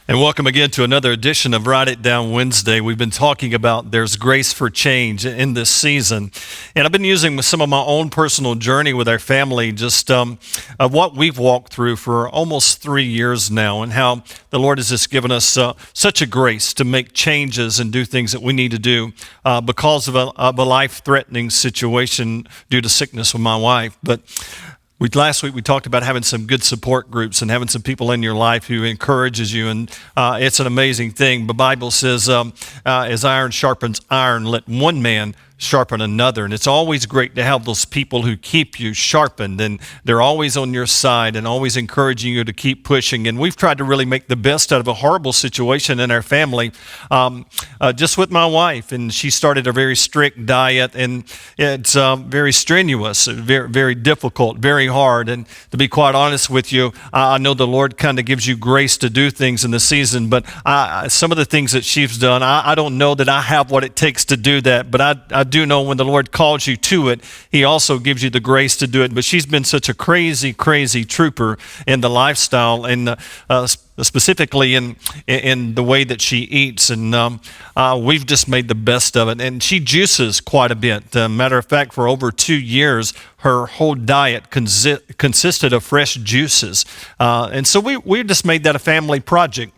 And welcome again to another edition of Write It Down Wednesday. We've been talking about there's grace for change in this season. And I've been using some of my own personal journey with our family, just of what we've walked through for almost 3 years now, and how the Lord has just given us such a grace to make changes and do things that we need to do because of a life-threatening situation due to sickness with my wife. But last week we talked about having some good support groups and having some people in your life who encourages you, and it's an amazing thing. The Bible says, as iron sharpens iron, let one man sharpen another. And it's always great to have those people who keep you sharpened, and they're always on your side and always encouraging you to keep pushing. And we've tried to really make the best out of a horrible situation in our family, just with my wife. And she started a very strict diet, and it's very strenuous, very, very difficult, very hard. And to be quite honest with you, I know the Lord kind of gives you grace to do things in the season, but some of the things that she's done, I don't know that I have what it takes to do that, but I do know when the Lord calls you to it, He also gives you the grace to do it. But she's been such a crazy, crazy trooper in the lifestyle, and specifically in the way that she eats, and we've just made the best of it. And she juices quite a bit. Matter of fact, for over 2 years, her whole diet consisted of fresh juices. And so we just made that a family project.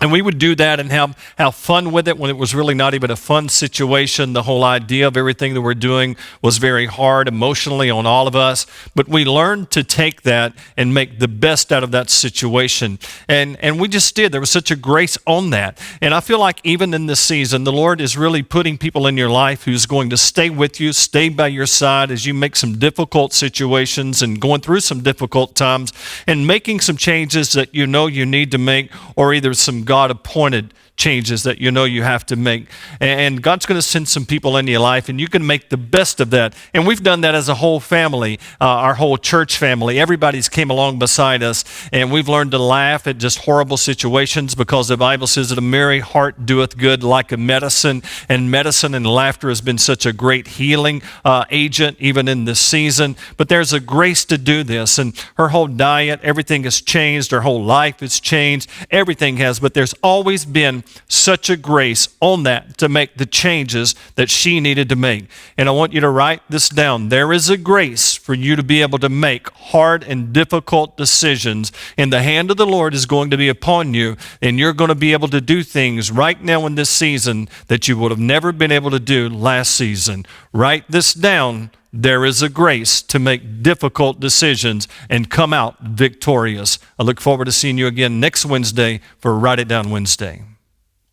And we would do that and have fun with it when it was really not even a fun situation. The whole idea of everything that we're doing was very hard emotionally on all of us. But we learned to take that and make the best out of that situation. And we just did. There was such a grace on that. And I feel like even in this season, the Lord is really putting people in your life who's going to stay with you, stay by your side as you make some difficult situations and going through some difficult times and making some changes that you know you need to make, or either some God-appointed changes that you know you have to make. And God's going to send some people into your life, and you can make the best of that. And we've done that as a whole family, our whole church family. Everybody's came along beside us, and we've learned to laugh at just horrible situations, because the Bible says that a merry heart doeth good like a medicine, and medicine and laughter has been such a great healing agent even in this season. But there's a grace to do this, and her whole diet, everything has changed. Her whole life has changed. Everything has, but there's always been such a grace on that to make the changes that she needed to make. And I want you to write this down. There is a grace for you to be able to make hard and difficult decisions, and the hand of the Lord is going to be upon you, and you're going to be able to do things right now in this season that you would have never been able to do last season. Write this down. There is a grace to make difficult decisions and come out victorious. I look forward to seeing you again next Wednesday for Write It Down Wednesday.